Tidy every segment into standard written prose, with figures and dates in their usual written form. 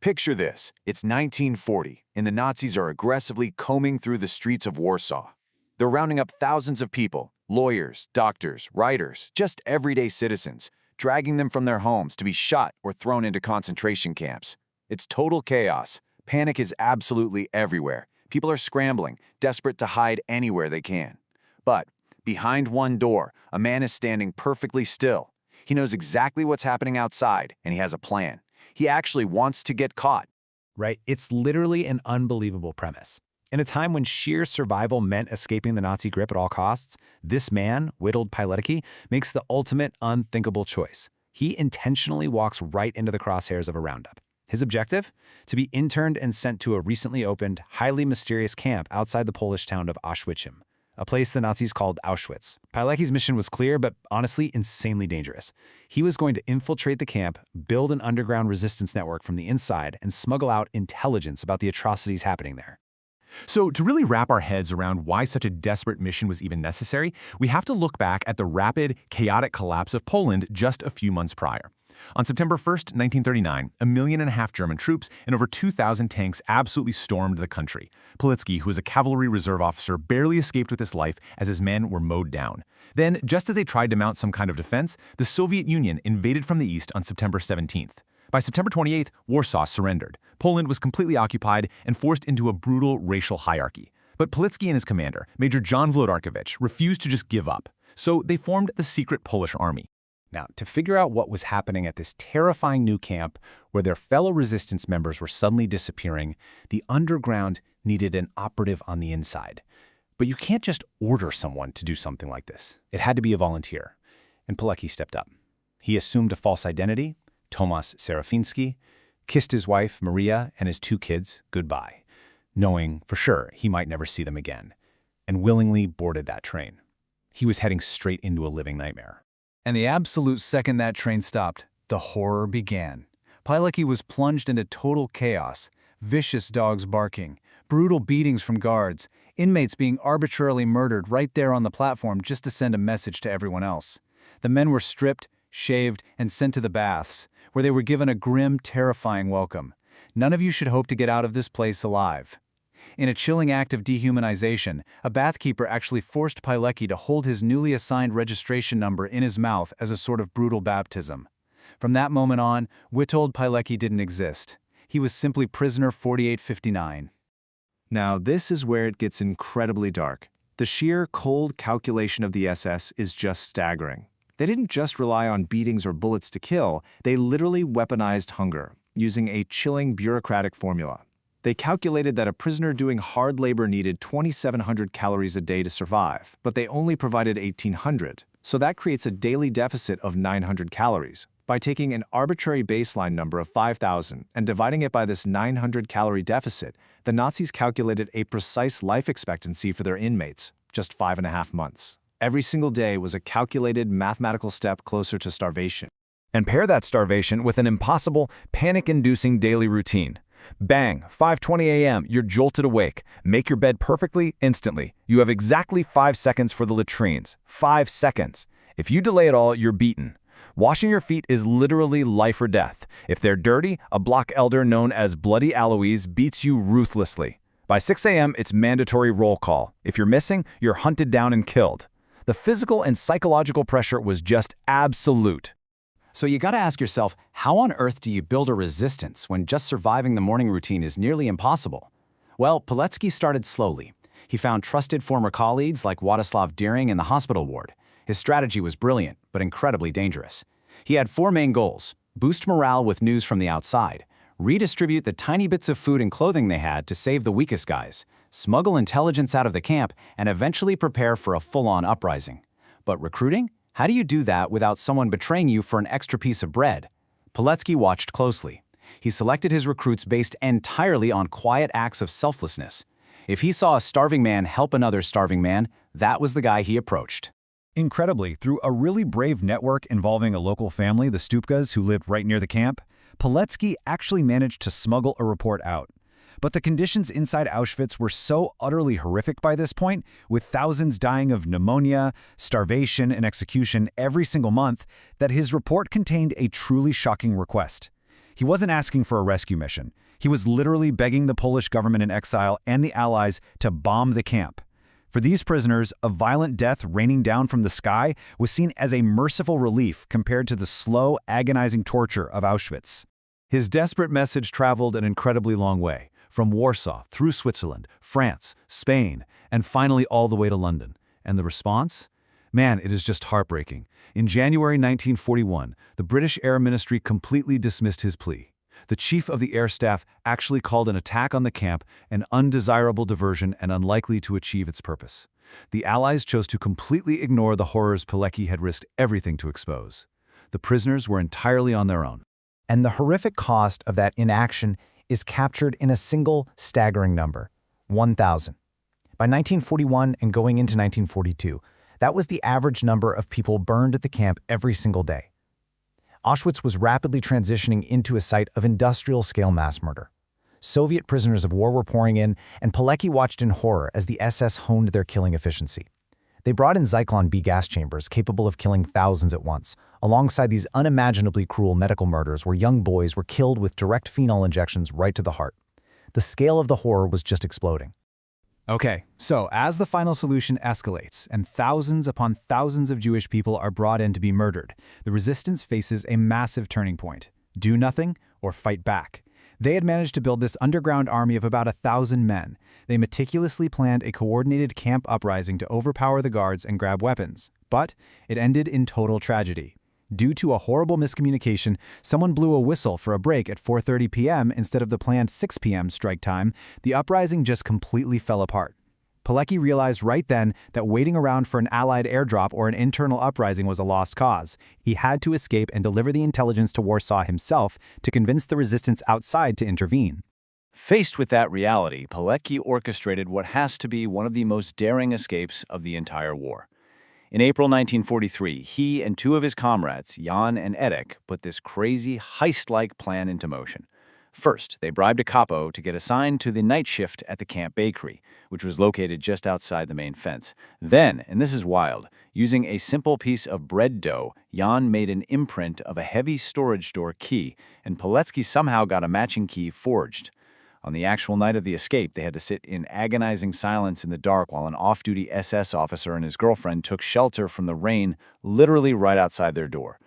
Picture this. It's 1940, and the Nazis are aggressively combing through the streets of Warsaw. They're rounding up thousands of people, lawyers, doctors, writers, just everyday citizens, dragging them from their homes to be shot or thrown into concentration camps. It's total chaos. Panic is absolutely everywhere. People are scrambling, desperate to hide anywhere they can. But behind one door, a man is standing perfectly still. He knows exactly what's happening outside, and he has a plan. He actually wants to get caught. Right? It's literally an unbelievable premise. In a time when sheer survival meant escaping the Nazi grip at all costs, this man, Witold Pilecki, makes the ultimate unthinkable choice. He intentionally walks right into the crosshairs of a roundup. His objective? To be interned and sent to a recently opened, highly mysterious camp outside the Polish town of Auschwitz, a place the Nazis called Auschwitz. Pilecki's mission was clear, but honestly insanely dangerous. He was going to infiltrate the camp, build an underground resistance network from the inside, and smuggle out intelligence about the atrocities happening there. So to really wrap our heads around why such a desperate mission was even necessary, we have to look back at the rapid, chaotic collapse of Poland just a few months prior. On September 1st, 1939, 1.5 million German troops and over 2,000 tanks absolutely stormed the country. Pilecki, who was a cavalry reserve officer, barely escaped with his life as his men were mowed down. Then, just as they tried to mount some kind of defense, the Soviet Union invaded from the east on September 17th. By September 28th, Warsaw surrendered. Poland was completely occupied and forced into a brutal racial hierarchy. But Pilecki and his commander, Major John Wlodarkiewicz, refused to just give up. So they formed the secret Polish army. Now, to figure out what was happening at this terrifying new camp where their fellow resistance members were suddenly disappearing, the underground needed an operative on the inside. But you can't just order someone to do something like this. It had to be a volunteer. And Pilecki stepped up. He assumed a false identity, Tomasz Serafiński, kissed his wife, Maria, and his 2 kids goodbye, knowing for sure he might never see them again, and willingly boarded that train. He was heading straight into a living nightmare. And the absolute second that train stopped, the horror began. Pilecki was plunged into total chaos, vicious dogs barking, brutal beatings from guards, inmates being arbitrarily murdered right there on the platform just to send a message to everyone else. The men were stripped, shaved, and sent to the baths, where they were given a grim, terrifying welcome. None of you should hope to get out of this place alive. In a chilling act of dehumanization, a bathkeeper actually forced Pilecki to hold his newly assigned registration number in his mouth as a sort of brutal baptism. From that moment on, Witold Pilecki didn't exist. He was simply prisoner 4859. Now, this is where it gets incredibly dark. The sheer, cold calculation of the SS is just staggering. They didn't just rely on beatings or bullets to kill, they literally weaponized hunger, using a chilling bureaucratic formula. They calculated that a prisoner doing hard labor needed 2,700 calories a day to survive, but they only provided 1,800, so that creates a daily deficit of 900 calories. By taking an arbitrary baseline number of 5,000 and dividing it by this 900-calorie deficit, the Nazis calculated a precise life expectancy for their inmates, just 5.5 months. Every single day was a calculated mathematical step closer to starvation. And pair that starvation with an impossible, panic-inducing daily routine. Bang, 5:20 a.m., you're jolted awake. Make your bed perfectly, instantly. You have exactly 5 seconds for the latrines. 5 seconds. If you delay at all, you're beaten. Washing your feet is literally life or death. If they're dirty, a block elder known as Bloody Alois beats you ruthlessly. By 6 a.m., it's mandatory roll call. If you're missing, you're hunted down and killed. The physical and psychological pressure was just absolute. So you gotta ask yourself, how on earth do you build a resistance when just surviving the morning routine is nearly impossible? Well, Pilecki started slowly. He found trusted former colleagues like Władysław Deering in the hospital ward. His strategy was brilliant, but incredibly dangerous. He had 4 main goals: boost morale with news from the outside, redistribute the tiny bits of food and clothing they had to save the weakest guys, smuggle intelligence out of the camp, and eventually prepare for a full-on uprising. But recruiting? How do you do that without someone betraying you for an extra piece of bread? Pilecki watched closely. He selected his recruits based entirely on quiet acts of selflessness. If he saw a starving man help another starving man, that was the guy he approached. Incredibly, through a really brave network involving a local family, the Stupkas, who lived right near the camp, Pilecki actually managed to smuggle a report out. But the conditions inside Auschwitz were so utterly horrific by this point, with thousands dying of pneumonia, starvation, and execution every single month, that his report contained a truly shocking request. He wasn't asking for a rescue mission. He was literally begging the Polish government in exile and the Allies to bomb the camp. For these prisoners, a violent death raining down from the sky was seen as a merciful relief compared to the slow, agonizing torture of Auschwitz. His desperate message traveled an incredibly long way, from Warsaw, through Switzerland, France, Spain, and finally all the way to London. And the response? Man, it is just heartbreaking. In January 1941, the British Air Ministry completely dismissed his plea. The chief of the air staff actually called an attack on the camp an undesirable diversion and unlikely to achieve its purpose. The Allies chose to completely ignore the horrors Pilecki had risked everything to expose. The prisoners were entirely on their own. And the horrific cost of that inaction is captured in a single staggering number: 1,000. By 1941 and going into 1942, that was the average number of people burned at the camp every single day. Auschwitz was rapidly transitioning into a site of industrial-scale mass murder. Soviet prisoners of war were pouring in, and Pilecki watched in horror as the SS honed their killing efficiency. They brought in Zyklon B gas chambers capable of killing thousands at once, alongside these unimaginably cruel medical murders where young boys were killed with direct phenol injections right to the heart. The scale of the horror was just exploding. Okay, so as the final solution escalates and thousands upon thousands of Jewish people are brought in to be murdered, the resistance faces a massive turning point: do nothing or fight back. They had managed to build this underground army of about 1,000 men. They meticulously planned a coordinated camp uprising to overpower the guards and grab weapons. But it ended in total tragedy. Due to a horrible miscommunication, someone blew a whistle for a break at 4:30 p.m. instead of the planned 6 p.m. strike time. The uprising just completely fell apart. Pilecki realized right then that waiting around for an Allied airdrop or an internal uprising was a lost cause. He had to escape and deliver the intelligence to Warsaw himself to convince the resistance outside to intervene. Faced with that reality, Pilecki orchestrated what has to be one of the most daring escapes of the entire war. In April 1943, he and two of his comrades, Jan and Edek, put this crazy, heist-like plan into motion. First, they bribed a capo to get assigned to the night shift at the camp bakery, which was located just outside the main fence. Then, and this is wild, using a simple piece of bread dough, Jan made an imprint of a heavy storage door key, and Pilecki somehow got a matching key forged. On the actual night of the escape, they had to sit in agonizing silence in the dark while an off-duty SS officer and his girlfriend took shelter from the rain literally right outside their door.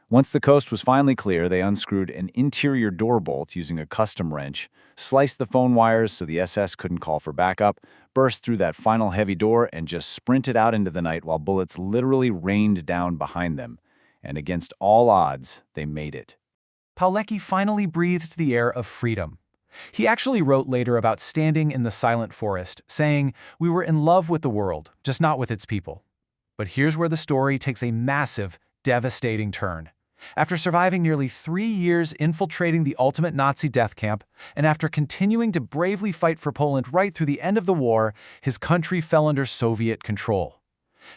Once the coast was finally clear, they unscrewed an interior door bolt using a custom wrench, sliced the phone wires so the SS couldn't call for backup, burst through that final heavy door, and just sprinted out into the night while bullets literally rained down behind them. And against all odds, they made it. Pilecki finally breathed the air of freedom. He actually wrote later about standing in the silent forest, saying, "We were in love with the world, just not with its people." But here's where the story takes a massive, devastating turn. After surviving nearly 3 years infiltrating the ultimate Nazi death camp, and after continuing to bravely fight for Poland right through the end of the war, his country fell under Soviet control.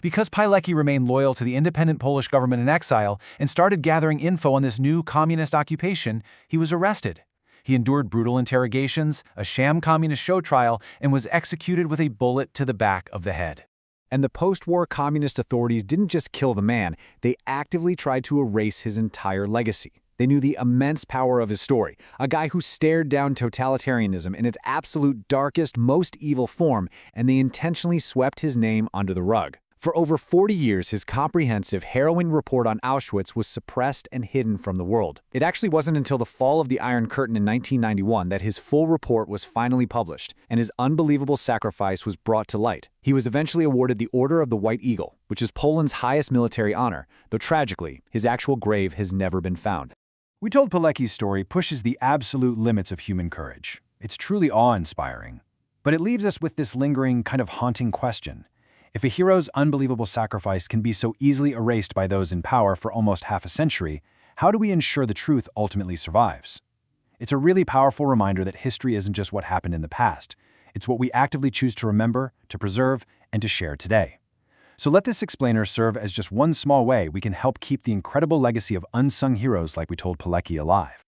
Because Pilecki remained loyal to the independent Polish government in exile and started gathering info on this new communist occupation, he was arrested. He endured brutal interrogations, a sham communist show trial, and was executed with a bullet to the back of the head. And the post-war communist authorities didn't just kill the man, they actively tried to erase his entire legacy. They knew the immense power of his story, a guy who stared down totalitarianism in its absolute darkest, most evil form, and they intentionally swept his name under the rug. For over 40 years, his comprehensive, harrowing report on Auschwitz was suppressed and hidden from the world. It actually wasn't until the fall of the Iron Curtain in 1991 that his full report was finally published, and his unbelievable sacrifice was brought to light. He was eventually awarded the Order of the White Eagle, which is Poland's highest military honor, though tragically, his actual grave has never been found. Witold Pilecki's story pushes the absolute limits of human courage. It's truly awe-inspiring. But it leaves us with this lingering, kind of haunting question. If a hero's unbelievable sacrifice can be so easily erased by those in power for almost half a century, how do we ensure the truth ultimately survives? It's a really powerful reminder that history isn't just what happened in the past. It's what we actively choose to remember, to preserve, and to share today. So let this explainer serve as just one small way we can help keep the incredible legacy of unsung heroes like Witold Pilecki alive.